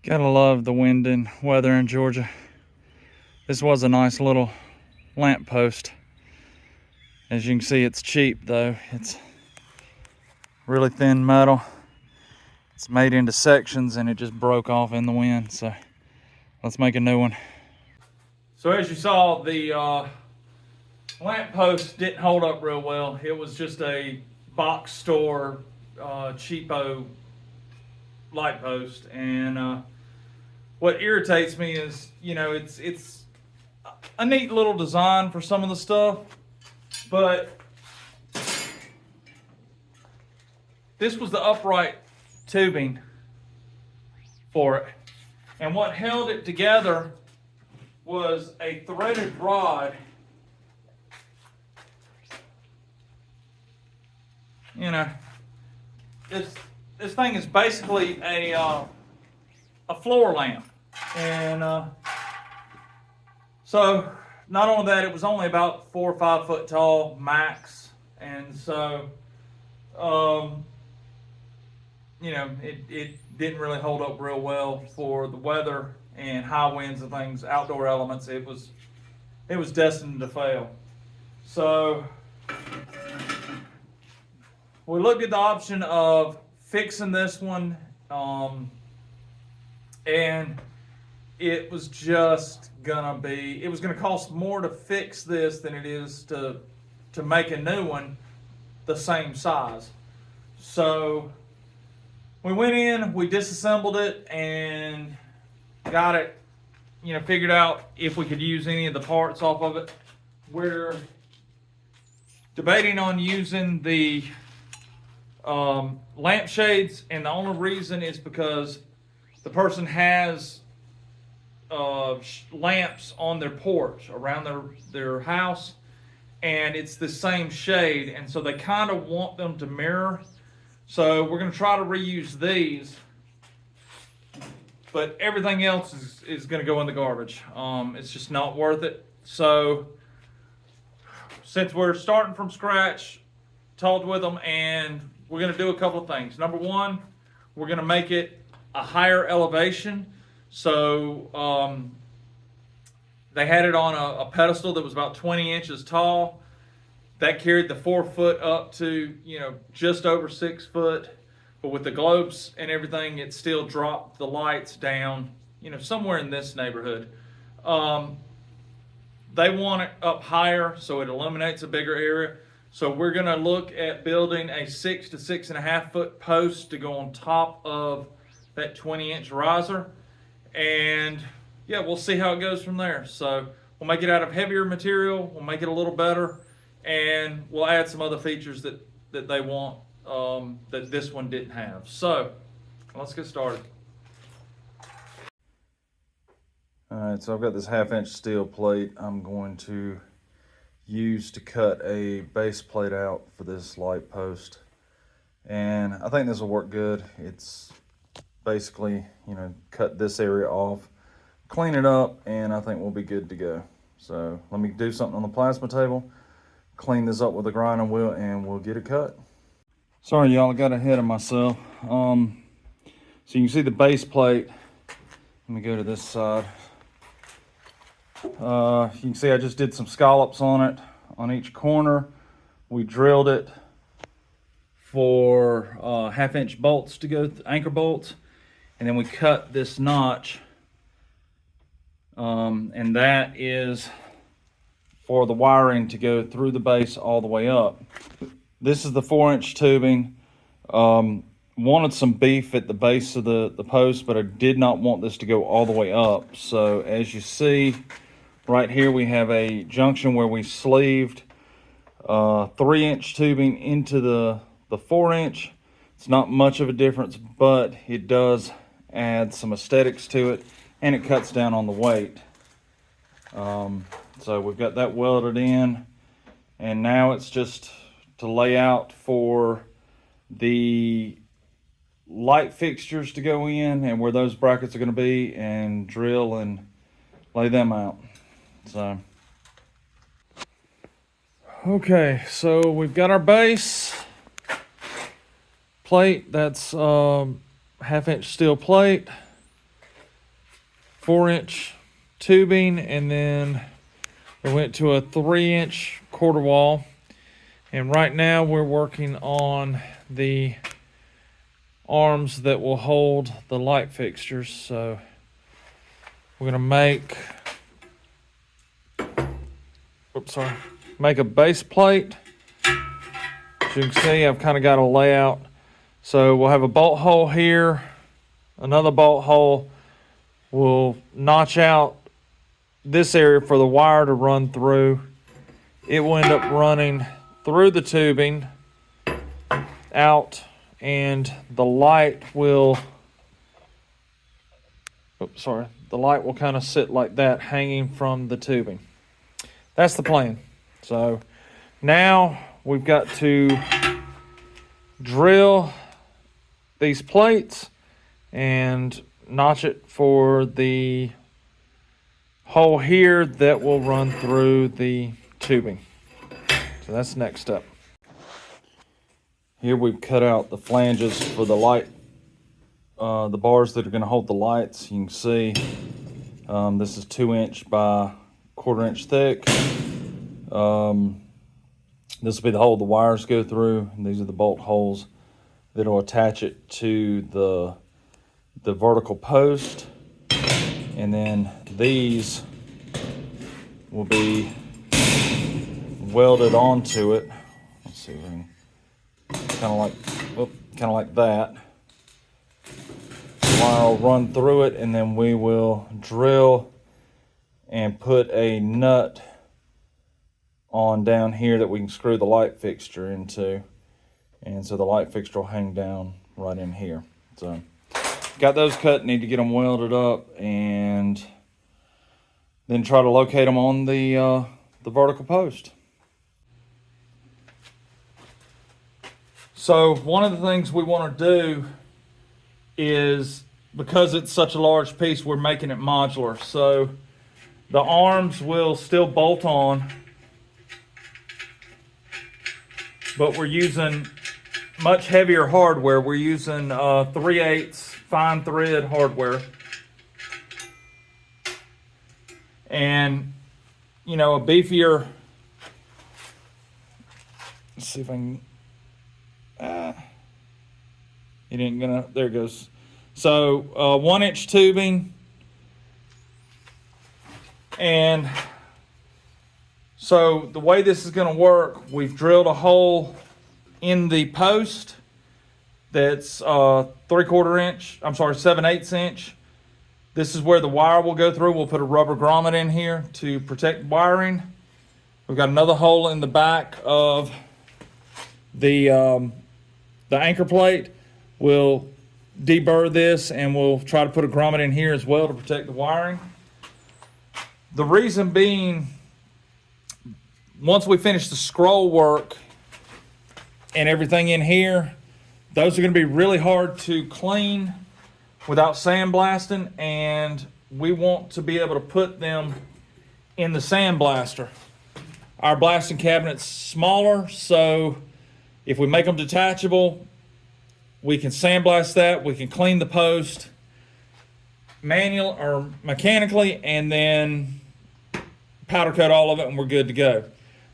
Gotta love the wind and weather in Georgia. This was a nice little lamp post. As you can see, it's cheap though. It's really thin metal. It's made into sections and it just broke off in the wind. So let's make a new one. So as you saw, the lamp post didn't hold up real well. It was just a box store cheapo light post, and what irritates me is, it's a neat little design for some of the stuff, but this was the upright tubing for it, and what held it together was a threaded rod. This thing is basically a floor lamp, and so not only that, it was only about 4 or 5 foot tall max, and so it didn't really hold up real well for the weather and high winds and things, outdoor elements. It was destined to fail. So we looked at the option of fixing this one, and it was gonna cost more to fix this than it is to make a new one the same size. So we went in, we disassembled it, and got it, figured out if we could use any of the parts off of it. We're debating on using the lampshades, and the only reason is because the person has lamps on their porch around their house, and it's the same shade, and so they kind of want them to mirror. So we're going to try to reuse these, but everything else is going to go in the garbage. It's just not worth it. So since we're starting from scratch, talked with them, and we're going to do a couple of things. Number one, we're going to make it a higher elevation. So they had it on a pedestal that was about 20 inches tall. That carried the 4 foot up to, just over 6 foot. But with the globes and everything, it still dropped the lights down, somewhere in this neighborhood. They want it up higher so it illuminates a bigger area. So we're going to look at building a 6 to 6.5 foot post to go on top of that 20-inch riser. And yeah, we'll see how it goes from there. So we'll make it out of heavier material. We'll make it a little better. And we'll add some other features that they want that this one didn't have. So let's get started. All right, so I've got this 1/2 inch steel plate I'm going to use to cut a base plate out for this light post, and I think this will work good. It's basically, cut this area off, clean it up, and I think we'll be good to go. So let me do something on the plasma table, clean this up with a grinding wheel, and we'll get it cut. Sorry y'all, I got ahead of myself. So you can see the base plate. Let me go to this side. You can see I just did some scallops on it on each corner. We drilled it for 1/2 inch bolts to go, anchor bolts, and then we cut this notch, and that is for the wiring to go through the base all the way up. This is the 4-inch tubing. Wanted some beef at the base of the post, but I did not want this to go all the way up. So as you see right here, we have a junction where we sleeved 3-inch tubing into the 4-inch. It's not much of a difference, but it does add some aesthetics to it, and it cuts down on the weight. So we've got that welded in, and now it's just to lay out for the light fixtures to go in and where those brackets are going to be, and drill and lay them out. So okay, so we've got our base plate. That's 1/2 inch steel plate. 4-inch tubing, and then we went to a 3-inch quarter wall. And right now we're working on the arms that will hold the light fixtures. So we're gonna make a base plate. As you can see, I've kind of got a layout. So we'll have a bolt hole here, another bolt hole. We'll notch out this area for the wire to run through. It will end up running through the tubing out, and the light will kind of sit like that, hanging from the tubing. That's the plan. So now we've got to drill these plates and notch it for the hole here that will run through the tubing. So that's the next step. Here we've cut out the flanges for the light, the bars that are going to hold the lights. You can see this is 2-inch by 1/4 inch thick. This will be the hole the wires go through, and these are the bolt holes that will attach it to the vertical post. And then these will be welded onto it. Let's see, kind of like that. The wire will run through it, and then we will drill and put a nut on down here that we can screw the light fixture into. And so the light fixture will hang down right in here. So got those cut, need to get them welded up, and then try to locate them on the vertical post. So one of the things we want to do is, because it's such a large piece, we're making it modular. So the arms will still bolt on, but we're using much heavier hardware. We're using 3/8 fine thread hardware. And, you know, a beefier, let's see if I can, there it goes. So 1-inch tubing. And so the way this is going to work, we've drilled a hole in the post that's 7/8 inch. This is where the wire will go through. We'll put a rubber grommet in here to protect wiring. We've got another hole in the back of the anchor plate. We'll deburr this, and we'll try to put a grommet in here as well to protect the wiring. The reason being, once we finish the scroll work and everything in here, those are going to be really hard to clean without sandblasting, and we want to be able to put them in the sandblaster. Our blasting cabinet's smaller, so if we make them detachable, we can sandblast that, we can clean the post manual or mechanically, and then powder coat all of it, and we're good to go.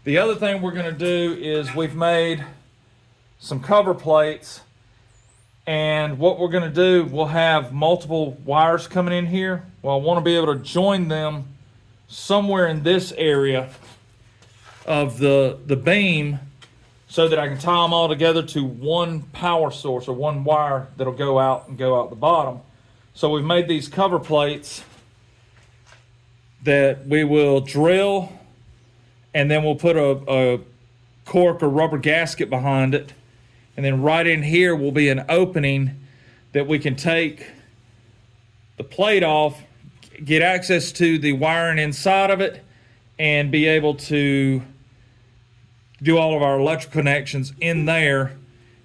The other thing we're going to do is we've made some cover plates, and what we're going to do, we'll have multiple wires coming in here. Well, I want to be able to join them somewhere in this area of the beam so that I can tie them all together to one power source, or one wire that'll go out the bottom. So we've made these cover plates that we will drill, and then we'll put a cork or rubber gasket behind it. And then right in here will be an opening that we can take the plate off, get access to the wiring inside of it, and be able to do all of our electrical connections in there.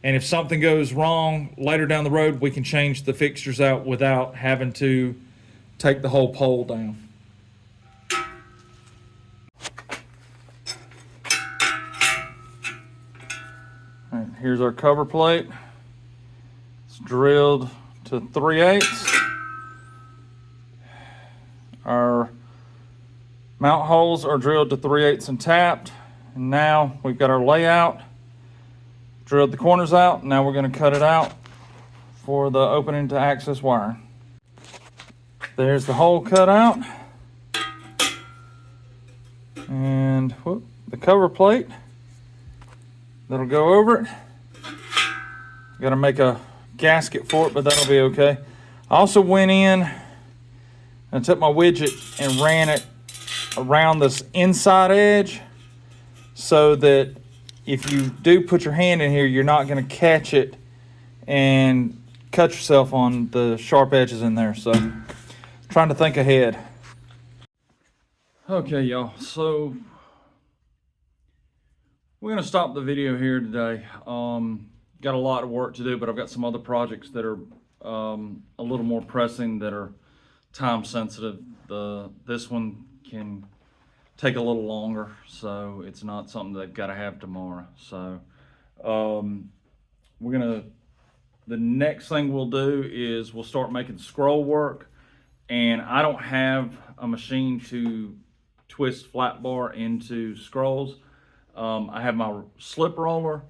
And if something goes wrong later down the road, we can change the fixtures out without having to take the whole pole down. All right, here's our cover plate. It's drilled to 3/8. Mount holes are drilled to 3/8 and tapped. And now we've got our layout. Drilled the corners out. Now we're going to cut it out for the opening to access wiring. There's the hole cut out. And whoop, the cover plate that'll go over it. Got to make a gasket for it, but that'll be okay. I also went in and took my widget and ran it around this inside edge so that if you do put your hand in here, you're not going to catch it and cut yourself on the sharp edges in there. So trying to think ahead. Okay, y'all, so we're going to stop the video here today. Got a lot of work to do, but I've got some other projects that are a little more pressing, that are time sensitive. This one can take a little longer, so it's not something that I've got to have tomorrow. So the next thing we'll do is we'll start making scroll work, and I don't have a machine to twist flat bar into scrolls. I have my slip roller,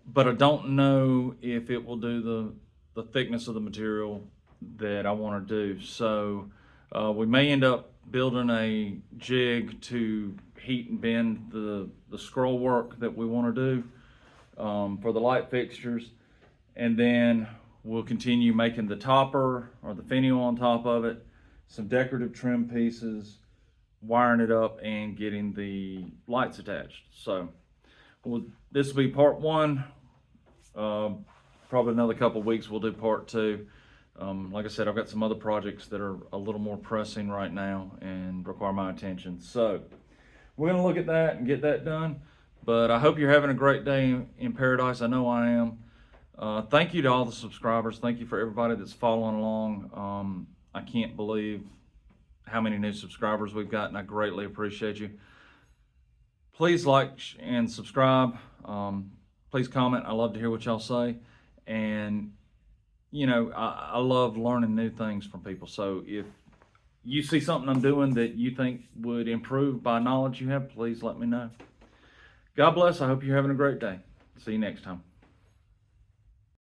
but I don't know if it will do the thickness of the material that I want to do. So we may end up building a jig to heat and bend the scroll work that we want to do for the light fixtures, and then we'll continue making the topper or the finial on top of it, some decorative trim pieces, wiring it up, and getting the lights attached. So this will be part one. Probably another couple of weeks we'll do part two. Like I said, I've got some other projects that are a little more pressing right now and require my attention. So we're going to look at that and get that done. But I hope you're having a great day in paradise. I know I am. Thank you to all the subscribers. Thank you for everybody that's following along. I can't believe how many new subscribers we've got, and I greatly appreciate you. Please like and subscribe. Please comment. I love to hear what y'all say. And you know, I love learning new things from people. So if you see something I'm doing that you think would improve by knowledge you have, please let me know. God bless. I hope you're having a great day. See you next time.